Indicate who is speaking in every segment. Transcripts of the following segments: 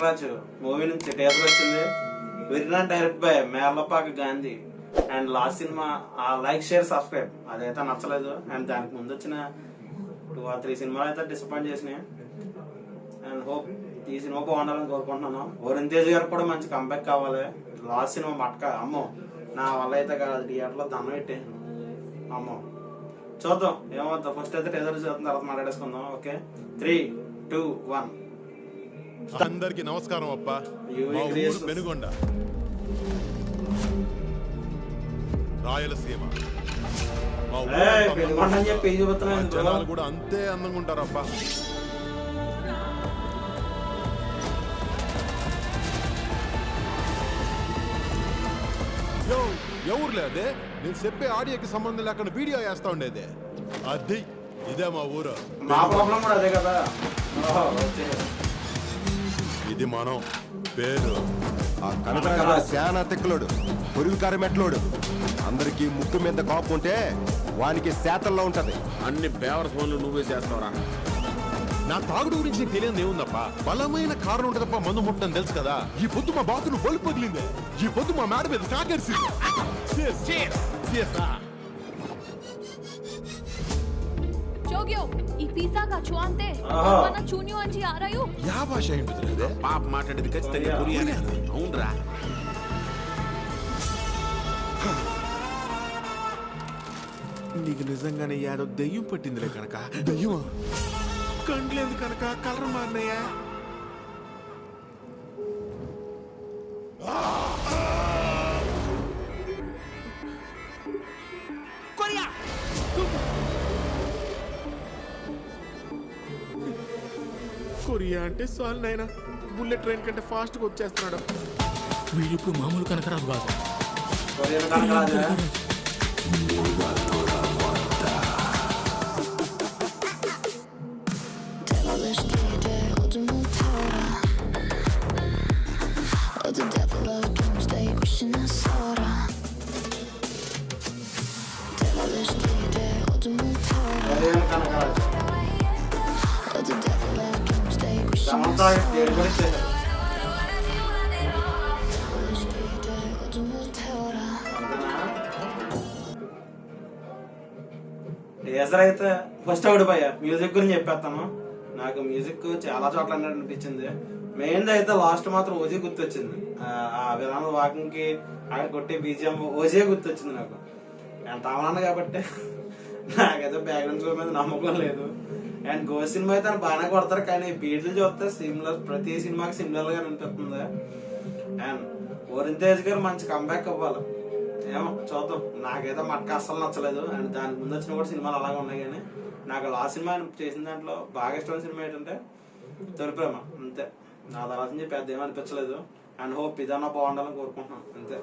Speaker 1: Venkatraj movie నుంచి teaser వచ్చింది. విరినాన్ direct by Merlapaka Gandhi. And last సినిమా లైక్ షేర్ సబ్స్క్రైబ్ అదైతే నచ్చలేదు. అండ్ దానికి ముందు వచ్చిన 2 or 3 సినిమాలు అయితే డిసప్పాయింట్ చేసినాయి. అండ్ హోప్ ఈ సినిమా బాగుండాలని కోరుకుంటున్నాను. వరుణ్ తేజ్ గారు కూడా మంచి కంబ్యాక్ కావాలి. లాస్ట్ సినిమా మట్క అమ్మో నా వల్ల అయితే కాదు, థియేటర్లో దండం పెట్టేసాను అమ్మో. చూద్దాం ఏమవుతుందో. ఫస్ట్ అయితే టీజర్ చూద్దాం, తర్వాత మాట్లాడేసుకుందాం. ఓకే 3, 2, 1.
Speaker 2: అందరికి నమస్కారం అప్ప. పెనుగొండ రాయలసీమ జనాలు కూడా అంతే అందంగా ఉంటారప్ప. ఎవరు లేదే, నేను చెప్పే ఆడియోకి సంబంధం లేకుండా వీడియో వేస్తా ఉండేదే. అది ఇదే మా ఊరు. ఇది మనం పేరు
Speaker 3: ఆ కనకరాజు శానా తిక్కలోడు, పొరుగు కారమెట్లోడు. అందరికి ముక్కు మీద కాపు ఉంటే వానికి శాతల్లో ఉంటది.
Speaker 4: అన్ని బేవర్ ఫోన్లు నువ్వే చేస్తావురా.
Speaker 2: నా తాగుడు గురించి తెలియదు ఏముందప్ప. బలమైన కారణం ఉంటదప్ప మందు ముట్టని తెలుసు కదా. ఈ పొద్దు మా బాతులు బొలు పగిలింది. ఈ పొద్దు మా మేడ మీద కాకేసింది.
Speaker 5: ఈ పిజ్జా का छुआंते మన చూన్యూ అంచి ఆ రయు
Speaker 2: యా భాష ఏంటిది?
Speaker 4: పాప మాట్లాడేది ఖచ్చితంగా కొరియన్. అవునరా, నీకు నిజంగానే యాదో దెయ్యం పట్టిందిలే కనుక.
Speaker 2: దయ్యమా?
Speaker 4: కండ్లేదు కనుక కలర్ మారినాయా? కొరియా అంటే సాల్ నాయనా, బుల్లెట్ ట్రైన్ కంటే ఫాస్ట్ గా వచ్చేస్తున్నాడు.
Speaker 6: వీడిప్పుడు మామూలు కనకరాజు బాగా.
Speaker 1: టీజర్ అయితే ఫస్ట్ ఓడిపోయా. మ్యూజిక్ గురించి చెప్పేస్తాను. నాకు మ్యూజిక్ చాలా చోట్ల అనిపించింది. మెయిన్ అయితే లాస్ట్ మాత్రం ఓజీ గుర్తొచ్చింది. ఆ విధానం వాకింగ్ కి అక్కడ కొట్టే బీజిఎం ఓజీ గుర్తొచ్చింది నాకు. నేను తమన్నాను కాబట్టి నాకైతే బ్యాక్గ్రౌండ్ స్కోర్ మీద నమ్మకం లేదు. అండ్ గో సినిమా అయితే బాగానే కొడతారు, కానీ బీట్లు చూస్తే సిమిలర్, ప్రతి సినిమాకి సిమిలర్ గా అనిపిస్తుంది. అండ్ వరుణ్ తేజ్ గారు మంచి కంబ్యాక్ అవ్వాలి. ఏమో చూద్దాం. నాకైతే మట్క అస్సలు నచ్చలేదు. అండ్ దానికి ముందు వచ్చిన కూడా సినిమాలు అలాగే ఉన్నాయి. కానీ నాకు లాస్ట్ సినిమా చేసిన దాంట్లో బాగా ఇష్టమైన సినిమా ఏంటంటే తొలి ప్రేమ. అంతే, నా తర్వాత నుంచి పెద్ద ఏమనిపించలేదు. అండ్ హోప్ ఇదన్నా బాగుండాలని కోరుకుంటున్నాను అంతే.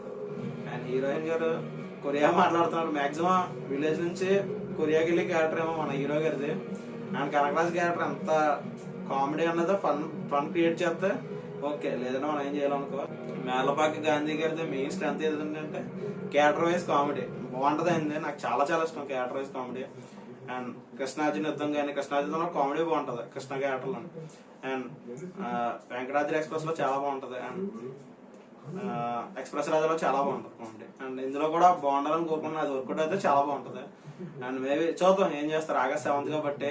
Speaker 1: అండ్ హీరోయిన్ గారు కొరియా మాట్లాడుతున్నారు. మాక్సిమం విలేజ్ నుంచి కొరియాకి వెళ్ళి క్యారెక్టర్ ఏమో మన హీరో గారిది. అండ్ కనకరాజ్ క్యారెక్టర్ అంత కామెడీ అన్నది ఫన్ క్రియేట్ చేస్తే ఓకే, లేదంటే మనం ఏం చేయాలనుకో. మేర్లపాక గాంధీ గారిది మెయిన్ స్ట్రెంత్ ఏదంటే క్యారెక్టర్ వైజ్ కామెడీ బాగుంటది అయింది. నాకు చాలా చాలా ఇష్టం character wise comedy. And Krishnarjuna యుద్ధం కానీ, కృష్ణార్జునంలో కామెడీ బాగుంటది కృష్ణ క్యారెక్టర్లో. అండ్ వెంకటాద్రి ఎక్స్ప్రెస్ లో చాలా బాగుంటది. అండ్ ఎక్స్ప్రెస్ రాజాలో చాలా బాగుంటది కామెడీ. అండ్ ఇందులో కూడా బాగుండాలని కోరుకున్నాను. అది వర్కౌట్ అయితే చాలా బాగుంటది. అండ్ మేబీ చూద్దాం ఏం చేస్తారు. ఆగస్ట్ 7th కాబట్టి.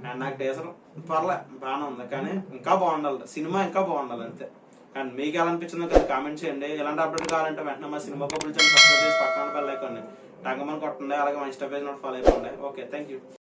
Speaker 1: అండ్ నాకు టీజర్ పర్లే బాగానే ఉంది, కానీ ఇంకా బాగుండాలి, సినిమా ఇంకా బాగుండాలి అంతే. అండ్ మీకు ఎలా అనిపించిందో కదా కామెంట్ చేయండి. ఎలాంటి అప్డేట్ కావాలంటే వెంటనే మా సినిమా కబుర్లు ఛానల్ సబ్స్క్రైబ్ చేసి పక్కన బెల్ ఐకాన్ టంగమని కొట్టండి. అలాగే మా ఇన్స్టా పేజ్ ఫాలో అయిపోండి. Okay, thank you.